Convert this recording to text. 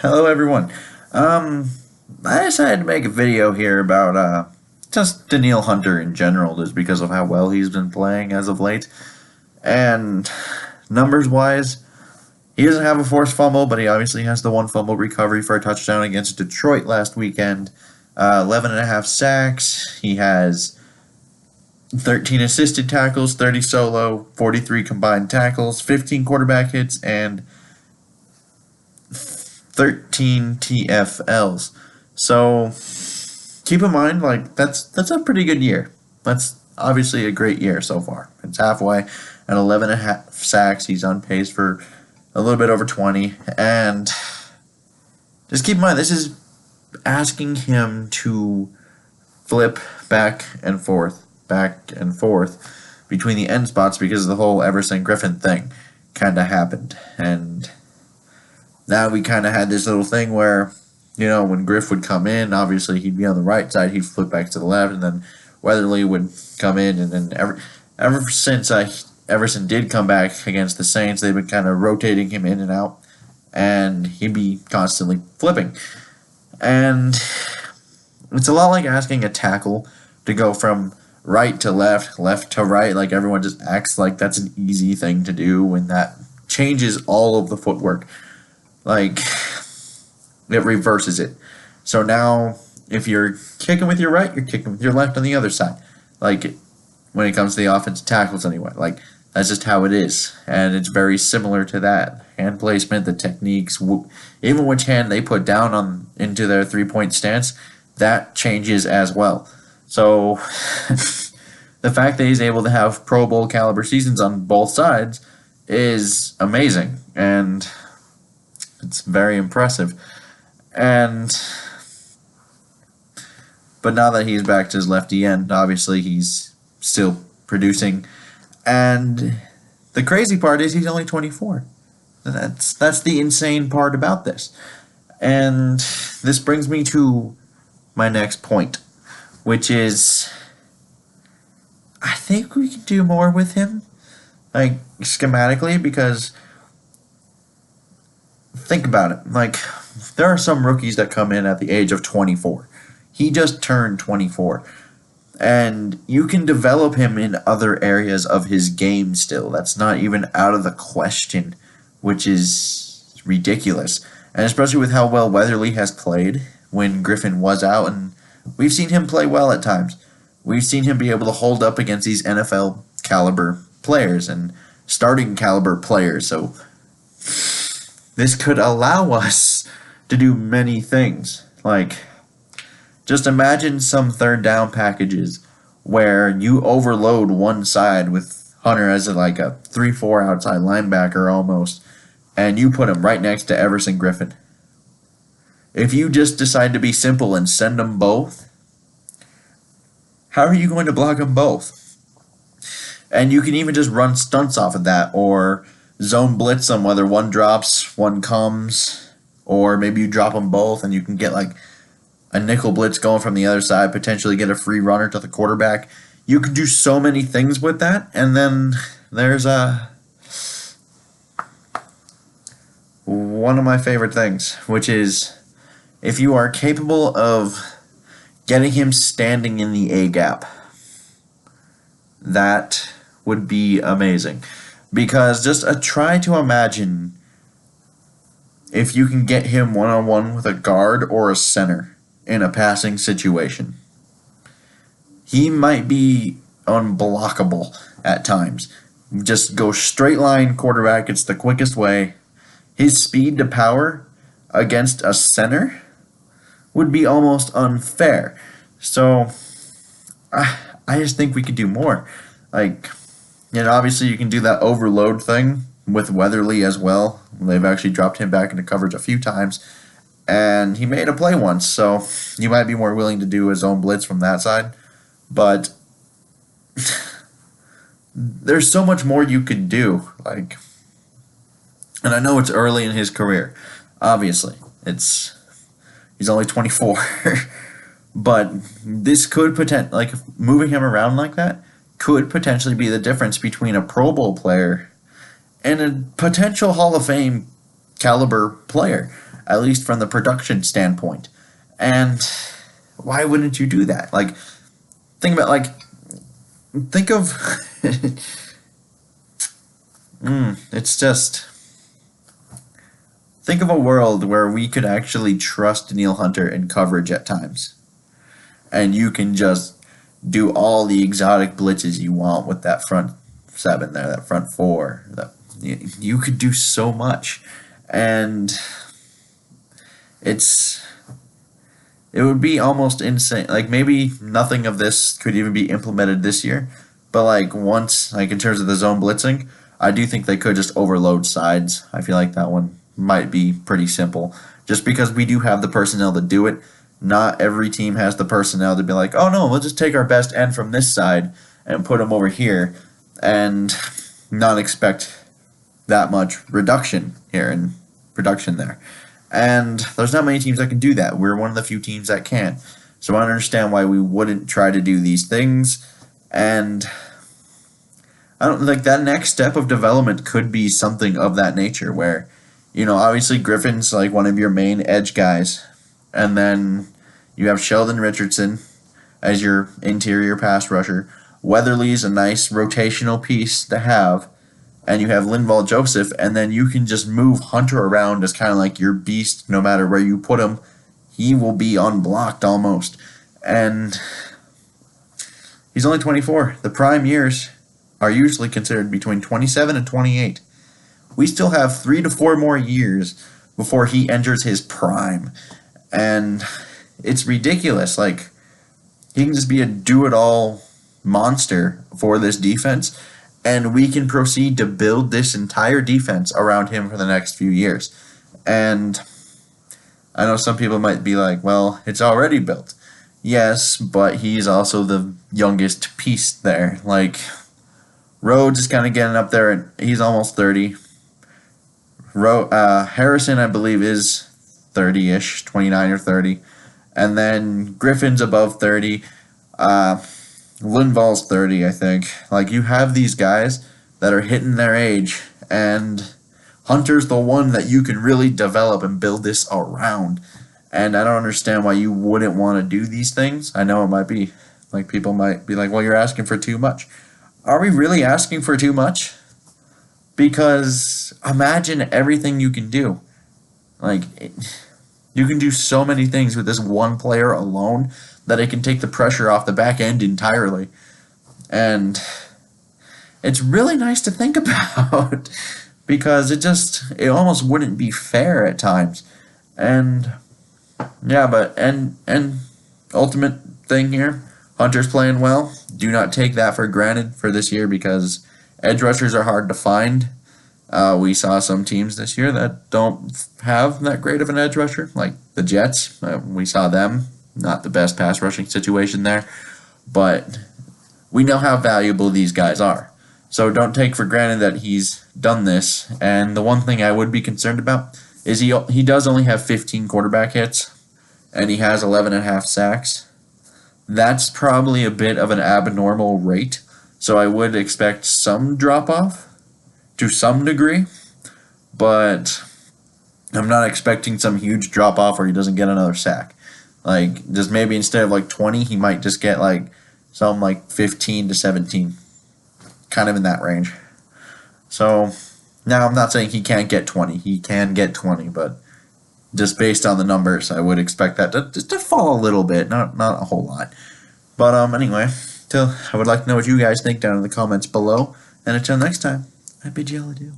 Hello everyone. I decided to make a video here about just Danielle Hunter in general, just because of how well he's been playing as of late. And numbers wise, he doesn't have a forced fumble, but he obviously has the one fumble recovery for a touchdown against Detroit last weekend. 11 and a half sacks. He has 13 assisted tackles, 30 solo, 43 combined tackles, 15 quarterback hits, and 13 TFLs. So keep in mind, like that's a pretty good year. That's obviously a great year so far. It's halfway at 11 and a half sacks. He's on pace for a little bit over 20. And just keep in mind, this is asking him to flip back and forth between the end spots because the whole Everson Griffin thing kind of happened. And now we kind of had this little thing where, when Griff would come in, obviously he'd be on the right side, he'd flip back to the left, and then Weatherly would come in, and then ever since Everson did come back against the Saints, they've been kind of rotating him in and out, and he'd be constantly flipping. And it's a lot like asking a tackle to go from right to left, left to right. Like, everyone just acts like that's an easy thing to do when that changes all of the footwork. Like, it reverses it. So now, if you're kicking with your right, you're kicking with your left on the other side. Like, when it comes to the offensive tackles anyway. Like, that's just how it is. And it's very similar to that. Hand placement, the techniques, even which hand they put down into their three-point stance, that changes as well. So, the fact that he's able to have Pro Bowl caliber seasons on both sides is amazing. And it's very impressive. But now that he's back to his lefty end, obviously he's still producing. And the crazy part is he's only 24. That's the insane part about this. And this brings me to my next point, which is I think we can do more with him, like schematically, because think about it. Like, there are some rookies that come in at the age of 24. He just turned 24. And you can develop him in other areas of his game still. That's not even out of the question, which is ridiculous. And especially with how well Weatherly has played when Griffin was out. And we've seen him play well at times. We've seen him be able to hold up against these NFL caliber players and starting caliber players. So this could allow us to do many things. Like, just imagine some third down packages where you overload one side with Hunter as like a 3-4 outside linebacker almost, and you put him right next to Everson Griffin. If you just decide to be simple and send them both, how are you going to block them both? And you can even just run stunts off of that, or zone blitz them, whether one drops, one comes, or maybe you drop them both and you can get like a nickel blitz going from the other side, potentially get a free runner to the quarterback. You can do so many things with that. And then there's one of my favorite things, which is if you are capable of getting him standing in the A gap, that would be amazing. Because just try to imagine if you can get him one-on-one with a guard or a center in a passing situation. He might be unblockable at times. Just go straight line quarterback. It's the quickest way. His speed to power against a center would be almost unfair. So I just think we could do more. Like, obviously you can do that overload thing with Weatherly as well. They've actually dropped him back into coverage a few times, and he made a play once, so you might be more willing to do his own blitz from that side. But there's so much more you could do. Like, and I know it's early in his career. Obviously, he's only 24, but this could moving him around like that could potentially be the difference between a Pro Bowl player and a potential Hall of Fame caliber player. at least from the production standpoint. And why wouldn't you do that? Like, think of it's just, think of a world where we could actually trust Danielle Hunter in coverage at times, and you can just do all the exotic blitzes you want with that front seven there, that front four. You could do so much, and it would be almost insane. Like, maybe nothing of this could even be implemented this year, but like once, like in terms of the zone blitzing, I do think they could just overload sides. I feel like that one might be pretty simple, just because we do have the personnel to do it. Not every team has the personnel to be like, oh no, we'll just take our best end from this side and put them over here and not expect that much reduction here in production there. And there's not many teams that can do that. We're one of the few teams that can. So I understand why we wouldn't try to do these things. And I don't like that next step of development could be something of that nature where, obviously Griffin's like one of your main edge guys. And then you have Sheldon Richardson as your interior pass rusher. Weatherly's a nice rotational piece to have. And you have Linval Joseph, and then you can just move Hunter around as kind of like your beast. No matter where you put him, he will be unblocked almost. And he's only 24. The prime years are usually considered between 27 and 28. We still have 3 to 4 more years before he enters his prime. And it's ridiculous. Like, he can just be a do-it-all monster for this defense, and we can proceed to build this entire defense around him for the next few years. And I know some people might be like, well, it's already built. Yes, but he's also the youngest piece there. Like, Rhodes is kind of getting up there, and he's almost 30. Harrison, I believe, is 30-ish, 29 or 30. And then Griffin's above 30. Linval's 30, I think. Like, you have these guys that are hitting their age, and Hunter's the one that you can really develop and build this around. And I don't understand why you wouldn't want to do these things. I know it might be, like, people might be like, well, you're asking for too much. Are we really asking for too much? Because imagine everything you can do. Like, you can do so many things with this one player alone that it can take the pressure off the back end entirely. And it's really nice to think about because it almost wouldn't be fair at times. And yeah, but and ultimate thing here, Hunter's playing well. Do not take that for granted for this year because edge rushers are hard to find. We saw some teams this year that don't have that great of an edge rusher, like the Jets. We saw them. Not the best pass rushing situation there, but we know how valuable these guys are. So don't take for granted that he's done this. And the one thing I would be concerned about is he does only have 15 quarterback hits, and he has 11.5 sacks. That's probably a bit of an abnormal rate, so I would expect some drop-off to some degree, but I'm not expecting some huge drop-off where he doesn't get another sack. Like, just maybe instead of like 20, he might just get like something like 15 to 17. Kind of in that range. So, now I'm not saying he can't get 20. He can get 20, but just based on the numbers, I would expect that to fall a little bit, not a whole lot. But anyway, I would like to know what you guys think down in the comments below. And until next time, I bid you all adieu.